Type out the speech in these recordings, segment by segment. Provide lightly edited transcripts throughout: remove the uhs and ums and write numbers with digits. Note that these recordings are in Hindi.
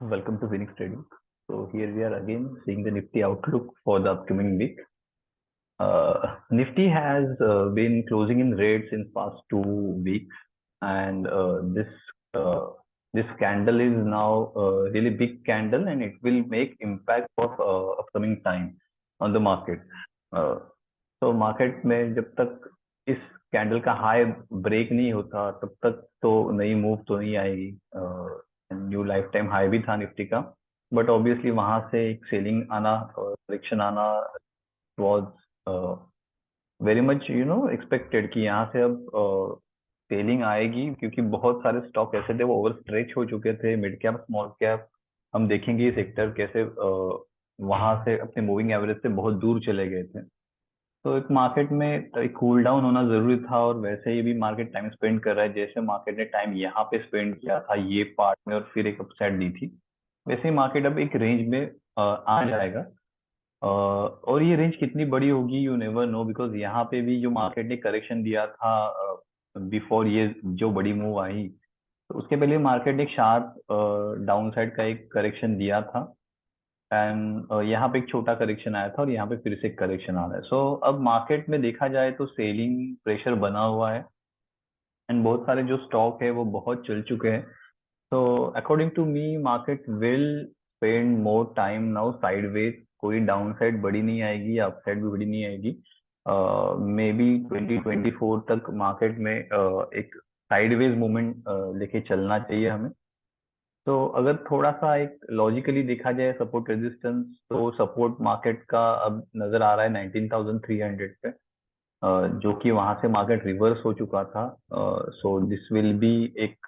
Welcome to Phoenix Trading. So here we are again seeing the Nifty outlook for the upcoming week. Nifty has been closing in red since past 2 weeks, and this candle is now a really big candle, and it will make impact of upcoming time on the market. तो मार्केट में जब तक इस कैंडल का हाई ब्रेक नहीं होता तब तक तो नई मूव तो नहीं आएगी. न्यू लाइफ टाइम हाई भी था निफ्टी का, बट ऑब्वियसली वहां से एक सेलिंग आना, करेक्शन आना वाज वेरी मच एक्सपेक्टेड कि यहाँ से अब सेलिंग आएगी, क्योंकि बहुत सारे स्टॉक ऐसे थे वो ओवर स्ट्रेच हो चुके थे. मिड कैप, स्मॉल कैप, हम देखेंगे ये सेक्टर कैसे वहां से अपने मूविंग एवरेज से बहुत दूर चले गए थे. तो एक मार्केट में एक कूल डाउन होना जरूरी था, और वैसे ही भी मार्केट टाइम स्पेंड कर रहा है. जैसे मार्केट ने टाइम यहाँ पे स्पेंड किया था ये पार्ट में और फिर एक अपसाइड दी थी, वैसे ही मार्केट अब एक रेंज में आ जाएगा. और ये रेंज कितनी बड़ी होगी यू नेवर नो, बिकॉज यहाँ पे भी जो मार्केट ने करेक्शन दिया था बिफोर ये जो बड़ी मूव आई, तो उसके पहले मार्केट ने एक शार्प डाउन साइड का एक करेक्शन दिया था. एंड यहाँ पे एक छोटा करेक्शन आया था और यहाँ पे फिर से एक करेक्शन आ रहा है. सो अब मार्केट में देखा जाए तो सेलिंग प्रेशर बना हुआ है, एंड बहुत सारे जो स्टॉक है वो बहुत चल चुके हैं. तो according to me market will spend more time now sideways. कोई डाउन साइड बड़ी नहीं आएगी या अप साइड भी बड़ी नहीं आएगी. मे बी 2024 तक मार्केट में एक साइडवेज मूवमेंट लेके चलना चाहिए हमें. तो अगर थोड़ा सा एक लॉजिकली देखा जाए सपोर्ट रेजिस्टेंस, तो सपोर्ट मार्केट का अब नजर आ रहा है 19,300 पे, जो कि वहां से मार्केट रिवर्स हो चुका था. सो दिस विल बी एक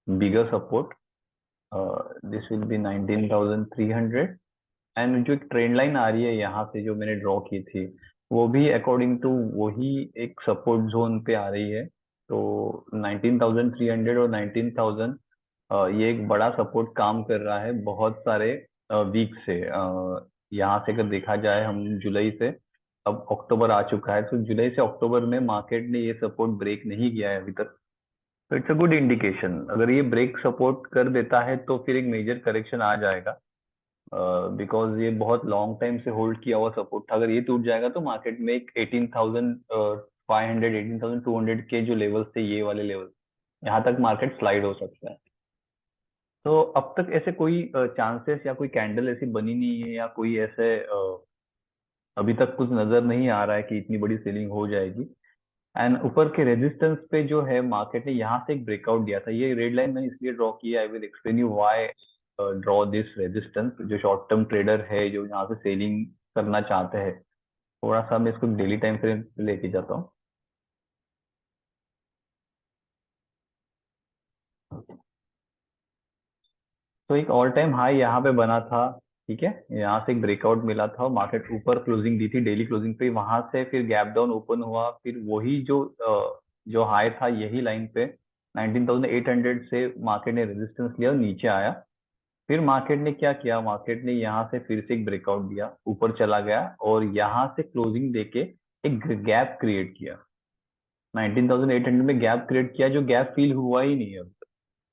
bigger support. This will be 19,300. And जो एक ट्रेंड लाइन आ रही है यहाँ से जो मैंने ड्रॉ की थी, वो भी अकॉर्डिंग टू वही एक सपोर्ट जोन पे आ रही है. तो 19,300 और 19,000, ये एक बड़ा सपोर्ट काम कर रहा है बहुत सारे वीक से. यहाँ से अगर देखा जाए हम जुलाई से, अब अक्टूबर आ चुका है, तो जुलाई से अक्टूबर में मार्केट ने ये सपोर्ट ब्रेक नहीं किया है अभी तक. तो इट्स अ गुड इंडिकेशन. अगर ये ब्रेक सपोर्ट कर देता है तो फिर एक मेजर करेक्शन आ जाएगा, बिकॉज ये बहुत लॉन्ग टाइम से होल्ड किया हुआ सपोर्ट था. अगर ये टूट जाएगा तो मार्केट में एक 18,500, 18,200 के जो लेवल्स थे, ये वाले लेवल, यहाँ तक मार्केट स्लाइड हो सकता है. तो अब तक ऐसे कोई चांसेस या कोई कैंडल ऐसी बनी नहीं है, या कोई ऐसे अभी तक कुछ नजर नहीं आ रहा है कि इतनी बड़ी सेलिंग हो जाएगी. एंड ऊपर के रेजिस्टेंस पे जो है मार्केट ने यहाँ से एक ब्रेकआउट दिया था. ये रेड लाइन मैंने इसलिए ड्रॉ किया, I will explain you why draw this resistance. जो शॉर्ट टर्म ट्रेडर है जो यहाँ से सेलिंग करना चाहते हैं, थोड़ा सा मैं इसको डेली टाइम फ्रेम लेके जाता हूँ. तो एक ऑल टाइम हाई यहाँ पे बना था, ठीक है. यहाँ से एक ब्रेकआउट मिला था और मार्केट ऊपर क्लोजिंग दी थी डेली क्लोजिंग पे. वहां से फिर गैप डाउन ओपन हुआ, फिर वही जो हाई था यही लाइन पे 19,800 से मार्केट ने रेजिस्टेंस लिया और नीचे आया. फिर मार्केट ने क्या किया, मार्केट ने यहाँ से फिर से एक ब्रेकआउट दिया, ऊपर चला गया और यहाँ से क्लोजिंग देके एक गैप क्रिएट किया. 19,800 में गैप क्रिएट किया, जो गैप फिल हुआ ही नहीं है.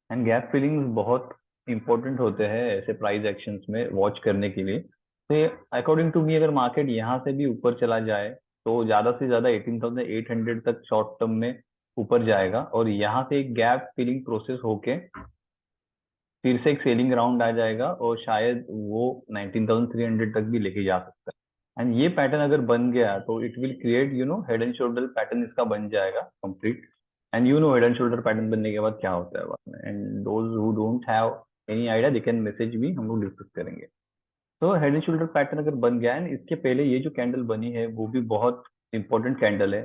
एंड गैप फिलिंग बहुत इंपॉर्टेंट होते हैं ऐसे प्राइस एक्शंस में वॉच करने के लिए. तो अकॉर्डिंग टू मी अगर मार्केट यहाँ से भी ऊपर चला जाए तो ज्यादा से ज्यादा 18,800 तक शॉर्ट टर्म में ऊपर जाएगा, और यहाँ से एक गैप फिलिंग प्रोसेस होके फिर से एक सेलिंग राउंड आ जाएगा, और शायद वो 19,300 तक भी लेके जा सकता है. एंड ये पैटर्न अगर बन गया तो it will create head and shoulder pattern इसका बन जाएगा complete. And head and shoulder pattern बनने के बाद क्या होता है बाद में. And those who don't have any idea they can message me, हम लोग डिस्कस करेंगे. तो हेड एंड शोल्डर पैटर्न अगर बन गया है, इसके पहले ये जो कैंडल बनी है वो भी बहुत इंपॉर्टेंट कैंडल है.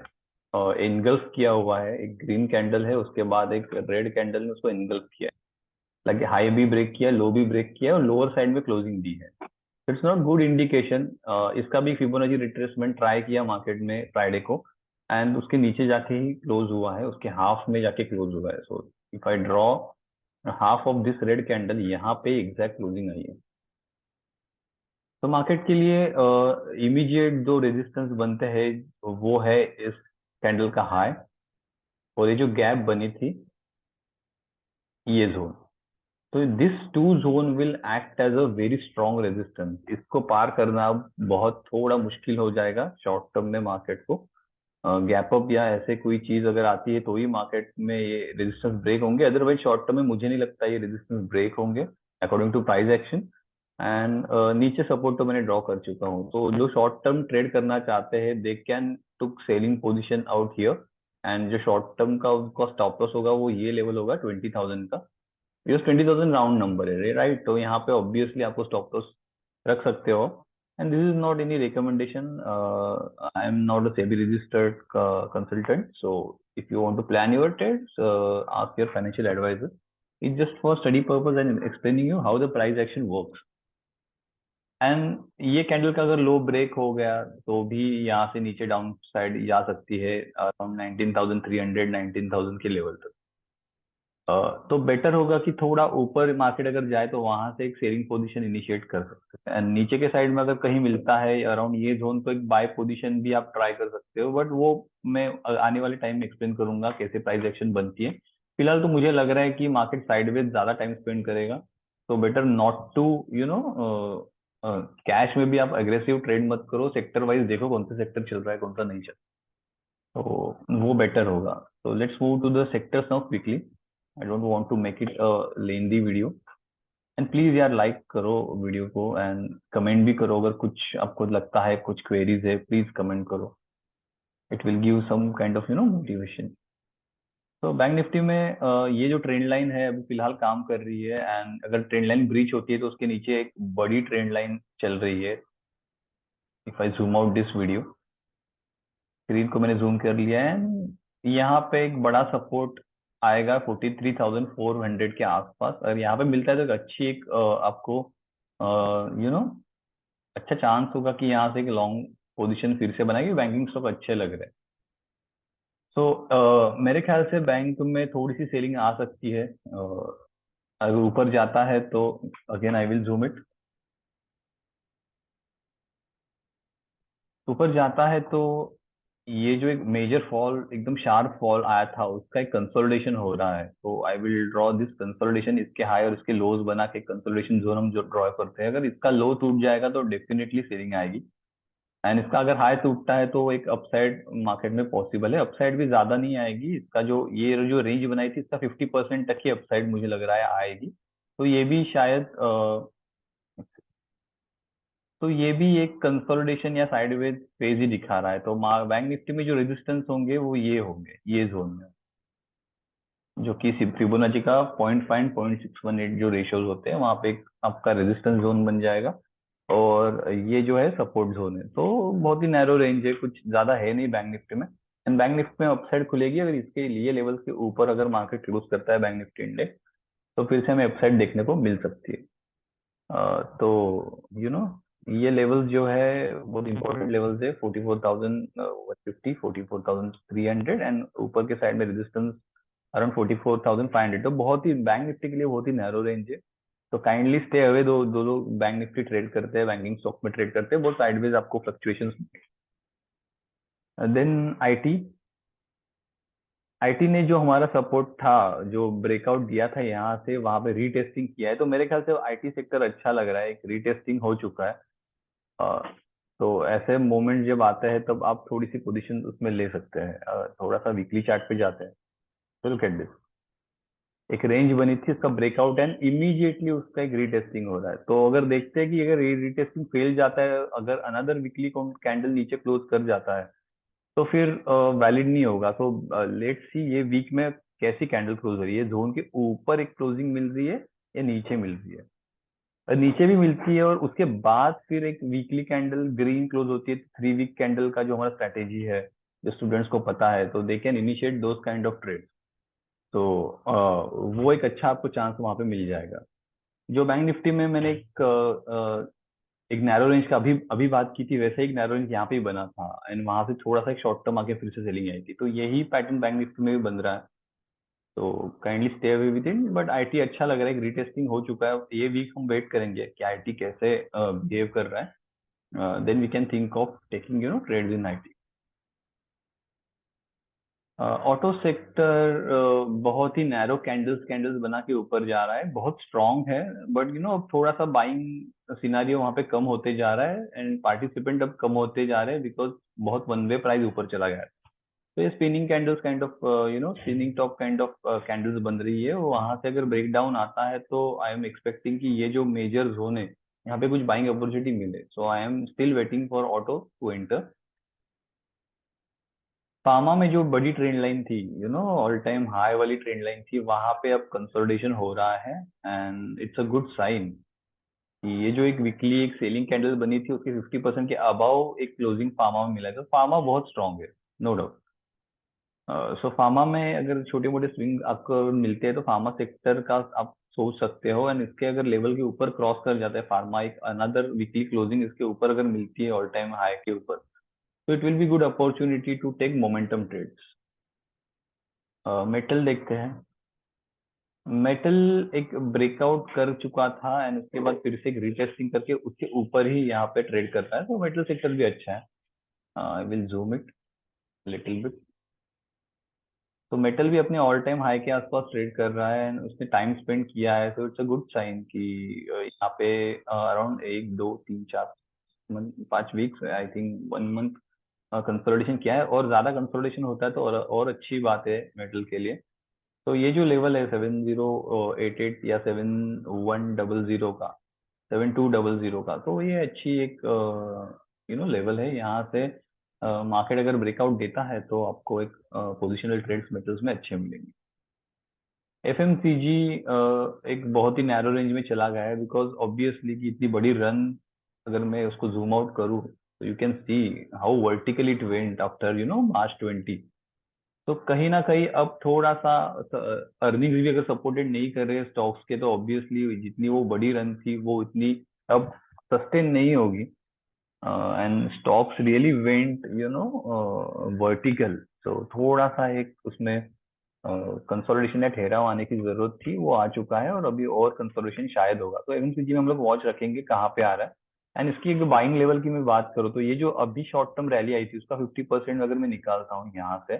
इनगल्फ किया हुआ है, एक ग्रीन कैंडल है, उसके बाद एक रेड कैंडल ने उसको इनगल्फ किया है. लाइक हाई भी ब्रेक किया, लो भी ब्रेक किया, और लोअर साइड में क्लोजिंग दी है. It's not good indication. इसका भी फिबोनाची रिट्रेसमेंट ट्राई किया मार्केट में फ्राइडे को, एंड उसके नीचे जाके ही क्लोज हुआ है, उसके हाफ में जाके क्लोज हुआ है. So if I draw half of this red candle, यहाँ पे एग्जैक्ट क्लोजिंग आई है. तो मार्केट के लिए इमीडिएट जो रेजिस्टेंस बनते हैं वो है इस कैंडल का हाई, और ये जो गैप बनी थी ये जोन. तो this two zone will act as a very strong resistance. इसको पार करना बहुत थोड़ा मुश्किल हो जाएगा शॉर्ट टर्म में मार्केट को। गैप अप या ऐसे कोई चीज अगर आती है तो ही मार्केट में ये रेजिस्टेंस ब्रेक होंगे, अदरवाइज शॉर्ट टर्म में मुझे नहीं लगता ये रेजिस्टेंस ब्रेक होंगे according to price action. And नीचे सपोर्ट तो मैंने ड्रॉ कर चुका हूँ, तो जो शॉर्ट टर्म ट्रेड करना चाहते हैं they can took selling position out here. And जो शॉर्ट टर्म का उनका स्टॉप लॉस होगा वो ये लेवल होगा 20,000 का। ये 20,000 राउंड नंबर है राइट, तो यहाँ पे ऑब्वियसली आपको स्टॉप लॉस रख सकते हो। And this is not any recommendation, I am not a SEBI registered consultant, so if you want to plan your trades, ask your financial advisor. It's just for study purpose and explaining you how the price action works. And ये कैंडल का अगर लो ब्रेक हो गया तो भी यहाँ से नीचे डाउन साइड जा सकती है अराउंड 19,300 19,000 के लेवल तक। तो बेटर होगा कि थोड़ा ऊपर मार्केट अगर जाए तो वहां से एक सेलिंग पोजीशन इनिशिएट कर सकते हैं, एंड नीचे के साइड में अगर कहीं मिलता है अराउंड ये जोन तो एक बाय पोजीशन भी आप ट्राई कर सकते हो, बट वो मैं आने वाले टाइम में एक्सप्लेन करूंगा कैसे प्राइस एक्शन बनती है। फिलहाल तो मुझे लग रहा है कि मार्केट साइडवेज ज्यादा टाइम स्पेंड करेगा, तो better not to you know cash में भी आप अग्रेसिव ट्रेड मत करो, सेक्टर वाइज देखो कौन सा सेक्टर चल रहा है कौन सा नहीं चल रहा, तो वो बेटर होगा। तो let's move to the sectors now quickly. I don't want to make it a lengthy video. And please यार लाइक करो वीडियो को एंड कमेंट भी करो, अगर कुछ आपको लगता है कुछ क्वेरीज है प्लीज कमेंट करो, it will give some kind of motivation. तो बैंक निफ्टी में ये जो ट्रेंड लाइन है अभी फिलहाल काम कर रही है, एंड अगर ट्रेंड लाइन ब्रीच होती है तो उसके नीचे एक बड़ी ट्रेंड लाइन चल रही है। If I zoom out this video, screen को मैंने जूम कर लिया है, यहाँ पे एक बड़ा सपोर्ट आएगा 43,400 के आसपास। अगर यहाँ पे मिलता है तो एक अच्छी एक आपको यू नो अच्छा चांस होगा कि यहाँ से एक लॉन्ग पोजीशन फिर से बनाएगी, बैंकिंग स्टॉक अच्छे लग रहे हैं। सो मेरे ख्याल से बैंक में थोड़ी सी सेलिंग आ सकती है, अगर ऊपर जाता है तो again I will zoom it. ऊपर जाता है तो ये जो एक मेजर फॉल एकदम शार्प फॉल आया था उसका एक कंसोलिडेशन हो रहा है, तो I will draw this consolidation, इसके हाई और इसके लोज बना के कंसोलिडेशन जोन हम जो ड्रॉ करते हैं, अगर इसका लो टूट जाएगा तो डेफिनेटली सेलिंग आएगी। एंड इसका अगर हाई टूटता है तो एक अपसाइड मार्केट में पॉसिबल है, अपसाइड भी ज्यादा नहीं आएगी, इसका जो ये जो रेंज बनाई थी इसका 50% तक ही अपसाइड मुझे लग रहा है आएगी। तो ये भी शायद तो ये भी एक कंसोलिडेशन या साइडवेज फेज ही दिखा रहा है, तो बैंक निफ्टी में जो रेजिस्टेंस होंगे वो ये होंगे ये जोन में, जो कि फिबोनाची का 0.5 0.618 जो रेशियोज होते हैं वहां पे एक आपका रेजिस्टेंस जोन बन जाएगा, और ये जो है सपोर्ट जोन है। तो बहुत ही नैरो रेंज है, कुछ ज्यादा है नहीं बैंक निफ्टी में। एंड बैंक निफ्टी में अपसाइड खुलेगी अगर इसके लिए लेवल्स के ऊपर अगर मार्केट क्लोज करता है बैंक निफ्टी इंडेक्स, तो फिर से हमें अपसाइड देखने को मिल सकती है। तो ये लेवल्स जो है बहुत इंपॉर्टेंट लेवल्स है, 44,150 44,300, एंड ऊपर के साइड में रेजिस्टेंस अराउंड 44,500, तो बहुत ही बैंक निफ्टी के लिए बहुत ही नैरो रेंज है। तो काइंडली स्टे अवे, दो दो लोग बैंक निफ्टी ट्रेड करते हैं बैंकिंग स्टॉक में ट्रेड करते हैं, बहुत साइडवेज आपको फ्लक्चुएशंस। देन आईटी, आईटी ने जो हमारा सपोर्ट था जो ब्रेकआउट दिया था यहाँ से वहां पे रीटेस्टिंग किया है, तो मेरे ख्याल से आईटी सेक्टर अच्छा लग रहा है, एक रीटेस्टिंग हो चुका है। अ, तो ऐसे मोमेंट जब आते हैं तब आप थोड़ी सी पोजीशन उसमें ले सकते हैं। थोड़ा सा वीकली चार्ट पे जाते हैं, लुक एट दिस, एक रेंज बनी थी इसका ब्रेकआउट एंड इमीडिएटली उसका एक रीटेस्टिंग हो रहा है। तो अगर देखते हैं कि अगर रीटेस्टिंग फेल जाता है, अगर अनदर वीकली कैंडल नीचे क्लोज कर जाता है तो फिर वैलिड नहीं होगा। तो लेट्स सी ये वीक में कैसी कैंडल क्लोज हो रही है, जोन के ऊपर एक क्लोजिंग मिल रही है या नीचे मिल रही है। नीचे भी मिलती है और उसके बाद फिर एक वीकली कैंडल ग्रीन क्लोज होती है, 3 वीक कैंडल का जो हमारा स्ट्रैटेजी है जो स्टूडेंट्स को पता है, तो they can initiate those kind of trade. तो वो एक अच्छा आपको चांस वहां पे मिल जाएगा। जो बैंक निफ्टी में मैंने एक नैरो रेंज का अभी अभी बात की थी, वैसे एक नैरो रेंज यहाँ पे ही बना था एंड वहां से थोड़ा सा एक शॉर्ट टर्म आके फिर से सेलिंग आई थी, तो यही पैटर्न बैंक निफ्टी में भी बन रहा है। तो kindly stay away with in, but IT अच्छा लग रहा है, रीटेस्टिंग हो चुका है, ये वीक हम वेट करेंगे कि आईटी कैसे बिहेव कर रहा है, then we can think of taking trades in IT. Auto sector बहुत ही नैरो कैंडल्स कैंडल्स बना के ऊपर जा रहा है, बहुत स्ट्रांग है। बट अब थोड़ा सा बाइंग सिनारियो वहां पे कम होते जा रहा है एंड पार्टिसिपेंट अब कम होते जा रहे हैं बिकॉज बहुत वन वे प्राइस ऊपर चला गया है। तो ये spinning candles kind of spinning top kind of candles बन रही है। वहां से अगर ब्रेक डाउन आता है तो आई एम एक्सपेक्टिंग कि ये जो मेजर जोन है यहाँ पे कुछ बाइंग अपॉर्चुनिटी मिले। So I am still waiting for auto to enter. Pharma में जो बड़ी ट्रेंड लाइन थी, ऑल टाइम हाई वाली ट्रेंड लाइन थी, वहां पे अब कंसोलिडेशन हो रहा है and it's a good sign कि ये जो एक वीकली एक सेलिंग कैंडल बनी थी उसके 50% के अबाव एक क्लोजिंग फार्मा में मिला है। तो फार्मा बहुत स्ट्रांग है, नो डाउट। सो फार्मा में अगर छोटे मोटे स्विंग आपको मिलते हैं तो फार्मा सेक्टर का आप सोच सकते हो। एंड इसके अगर लेवल के ऊपर क्रॉस कर जाता है फार्मा, एक अनदर वीकली क्लोजिंग इसके ऊपर अगर मिलती है ऑल टाइम हाई के ऊपर, तो it will be good opportunity to take momentum trades. Metal देखते हैं। मेटल एक ब्रेकआउट कर चुका था एंड उसके बाद फिर से एक रीटेस्टिंग करके उसके ऊपर ही यहाँ पे ट्रेड करता है, तो मेटल सेक्टर भी अच्छा है। I will zoom it little bit. तो मेटल भी अपने ऑल टाइम हाई के आसपास ट्रेड कर रहा है एंड उसने टाइम स्पेंड किया है, तो इट्स अ गुड साइन कि यहाँ पे around 1 2 3 4 5 weeks, I think 1 month consolidation किया है। और ज्यादा कंसोलिडेशन होता है तो और अच्छी बात है मेटल के लिए। तो ये जो लेवल है 7088 या 7100 का, 7200 का, तो ये अच्छी एक लेवल है। यहाँ से मार्केट अगर ब्रेकआउट देता है तो आपको एक पोजिशनल ट्रेड्स मेटल्स में अच्छे मिलेंगे। एफएमसीजी एक बहुत ही नैरो रेंज में चला गया है बिकॉज ऑब्वियसली कि इतनी बड़ी रन अगर मैं उसको जूम आउट करूँ तो you can see how vertical it went after March 20। तो कहीं ना कहीं अब थोड़ा सा अर्निंग्स भी अगर सपोर्टेड नहीं कर रहे स्टॉक्स के, तो ऑब्वियसली जितनी वो बड़ी रन थी वो इतनी अब सस्टेन नहीं होगी। And stocks really went vertical. तो थोड़ा सा एक उसमें कंसोलिडेशन या ठहराव आने की जरूरत थी, वो आ चुका है और अभी और कंसोलिडेशन शायद होगा। तो एफएमसीजी में हम लोग वॉच रखेंगे कहाँ पे आ रहा है। एंड इसकी एक बाइंग लेवल की मैं बात करूँ तो ये जो अभी शॉर्ट टर्म रैली आई थी उसका 50% अगर मैं निकालता हूँ यहाँ से,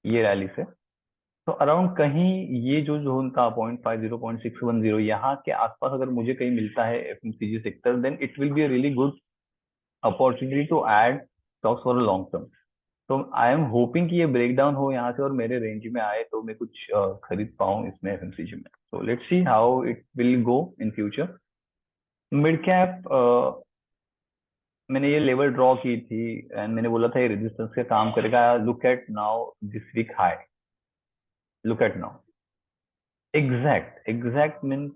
ये रैली से, तो अराउंड कहीं ये जो जोन था 0.50 0.610 यहाँ के आसपास अगर मुझे कहीं मिलता है FMCG sector, then it will be a really good opportunity to add stocks for a long term. तो आई एम होपिंग कि ये ब्रेक डाउन हो यहाँ से और मेरे रेंज में आए तो मैं कुछ खरीद पाऊँ इसमें एफएमसीजी में। So let's see how it will go in future. Mid cap मैंने ये लेवल ड्रॉ की थी एंड मैंने बोला था ये रेजिस्टेंस का काम करेगा। Look at now this week high, look at now. Exact exact means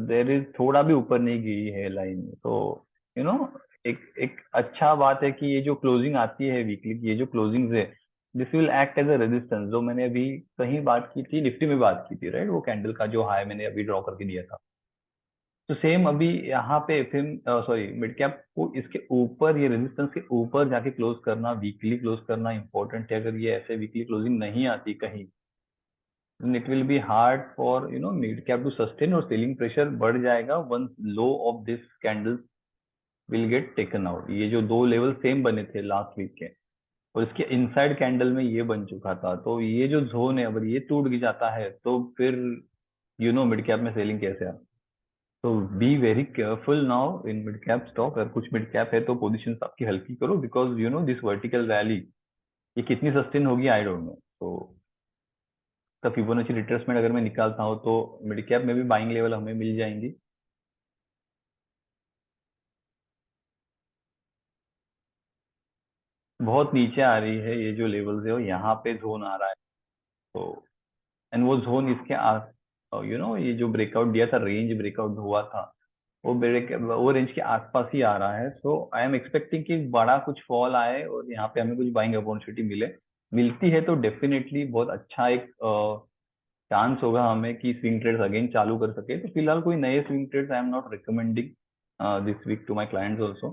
there is थोड़ा भी ऊपर नहीं गई है लाइन। तो यू नो एक एक अच्छा बात है कि ये जो क्लोजिंग आती है वीकली की, ये जो क्लोजिंग है, this will act as a resistance. जो मैंने अभी कहीं बात की थी, निफ्टी में बात की थी, राइट, वो कैंडल का जो हाई मैंने अभी ड्रॉ करके दिया था। तो सेम अभी यहाँ पे फिर सॉरी मिड कैप को इसके ऊपर, ये रेजिस्टेंस के ऊपर जाके क्लोज करना, वीकली क्लोज करना इंपॉर्टेंट है। अगर ये ऐसे वीकली क्लोजिंग नहीं आती कहीं, then it will be hard for mid cap to sustain और सेलिंग प्रेशर बढ़ जाएगा once low of this candles will get taken out। ये जो दो लेवल सेम बने थे लास्ट वीक के और इसके इनसाइड कैंडल में ये बन चुका था, तो ये जो जोन है अगर ये टूट भी जाता है तो फिर मिड कैप में सेलिंग कैसे आ। तो be very careful now in mid cap stock. अगर कुछ मिड कैप है तो पोजिशन आपकी हल्की करो बिकॉज दिस वर्टिकल रैली ये कितनी सस्टेन होगी आई डोंट नो। तो का फिबोनाची रिट्रेसमेंट अगर मैं निकालता हूँ तो मिड कैप में भी बाइंग लेवल हमें मिल जाएंगी। बहुत नीचे आ रही है ये जो लेवल्स है, और यहाँ पे जोन आ रहा है। तो एंड वो जोन इसके आस ये जो ब्रेकआउट दिया था, रेंज ब्रेकआउट हुआ था, वो रेंज के आसपास ही आ रहा है। सो आई एम एक्सपेक्टिंग कि बड़ा कुछ फॉल आए और यहाँ पे हमें कुछ बाइंग अपॉर्चुनिटी मिले। मिलती है तो डेफिनेटली बहुत अच्छा एक चांस होगा हमें कि स्विंग ट्रेड्स अगेन चालू कर सके। तो फिलहाल कोई नए swing trades I am not recommending this week to my clients also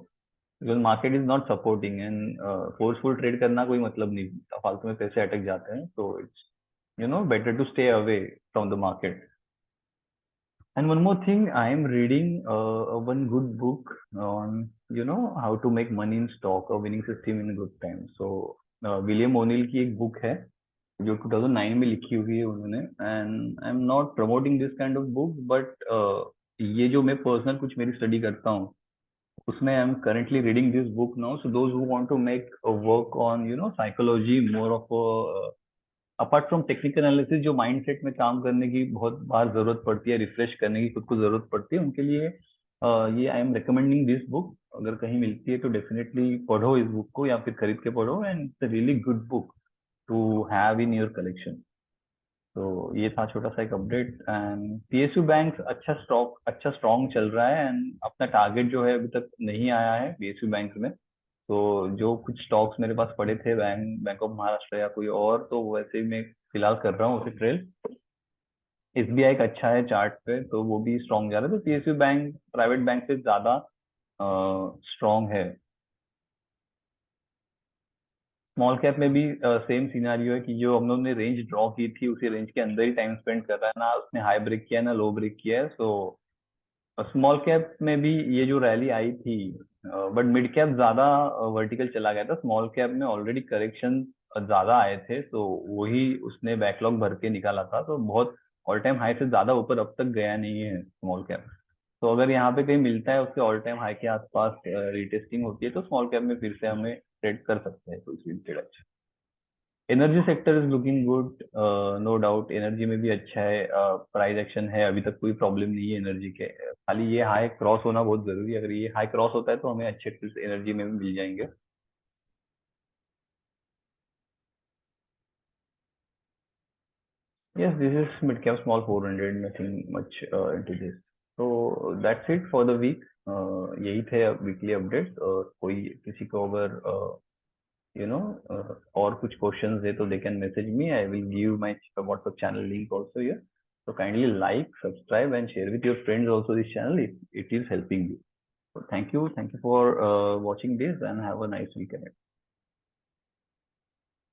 because market is not supporting and forceful trade करना कोई मतलब नहीं, फालतू में पैसे अटक जाते हैं। तो it's better to stay away from the market. And one more thing, I am reading one good book on how to make money in stock, a winning system in good times. So William O'Neill की एक बुक है जो 2009 में लिखी हुई है उन्होंने। And I am not promoting this kind of book, but ये जो मैं पर्सनल कुछ मेरी स्टडी करता हूँ उसमें I am currently reading this book now, so those who want to make work on psychology more of apart from technical analysis, जो माइंडसेट में काम करने की बहुत बार जरूरत पड़ती है, रिफ्रेश करने की खुद को जरूरत पड़ती है, उनके लिए ये I am recommending this book. अगर कहीं मिलती है तो डेफिनेटली पढ़ो इस बुक को, या फिर खरीद के पढ़ो, and it's a really good book to have in your collection. तो ये था छोटा सा एक अपडेट। एंड पीएसयू बैंक अच्छा स्टॉक, अच्छा स्ट्रॉन्ग चल रहा है, एंड अपना टारगेट जो है अभी तक नहीं आया है पीएसयू बैंक में। तो जो कुछ स्टॉक्स मेरे पास पड़े थे, बैंक ऑफ महाराष्ट्र या कोई और, तो वैसे ही मैं फिलहाल कर रहा हूँ उसे ट्रेल। एसबीआई का अच्छा है चार्ट पे, तो वो भी स्ट्रॉन्ग जा रहा है, तो पीएसयू बैंक प्राइवेट बैंक से ज्यादा स्ट्रॉन्ग है। स्मॉल कैप में भी सेम सिनारियो है कि जो हम लोग ने रेंज ड्रॉ की थी उसी रेंज के अंदर ही टाइम स्पेंड कर रहा है, ना उसने हाई ब्रेक किया है ना लो ब्रेक किया है। सो स्मॉल कैप में भी ये जो रैली आई थी, बट मिड कैप ज्यादा वर्टिकल चला गया था, स्मॉल कैप में ऑलरेडी करेक्शन ज्यादा आए थे, तो वही उसने बैकलॉग भर के निकाला था। तो बहुत ऑल टाइम हाई से ज्यादा ऊपर अब तक गया नहीं है स्मॉल कैप। तो अगर यहाँ पे कहीं मिलता है उसके ऑल टाइम हाई के आसपास रीटेस्टिंग होती है, तो स्मॉल कैप में फिर से हमें ट्रेड कर सकते हैं, कोई स्विंग ट्रेड अच्छा। Energy sector is looking good, no doubt energy में भी अच्छा है, प्राइस एक्शन है, अभी तक कोई प्रॉब्लम नहीं है एनर्जी के। खाली ये हाई क्रॉस होना बहुत जरूरी है, अगर ये हाई क्रॉस होता है तो हमें अच्छे ट्रेड्स एनर्जी में भी मिल जाएंगे। Yes, this is mid cap small 400, nothing much into this. तो that's it for the week. यही थे वीकली अपडेट्स, और कोई किसी को अगर यू नो और कुछ क्वेश्चंस है तो they can message me, I will give my WhatsApp channel link also here. So kindly like, subscribe, and share with your friends also this channel if it is helping you. So thank you for watching this, and have a nice weekend.